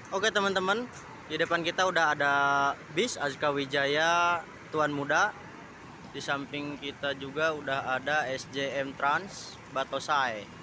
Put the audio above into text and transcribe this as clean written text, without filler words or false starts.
Oke teman-teman, di depan kita udah ada bis Azka Wijaya Tuan Muda. Di samping kita juga udah ada SJM Trans Batosai.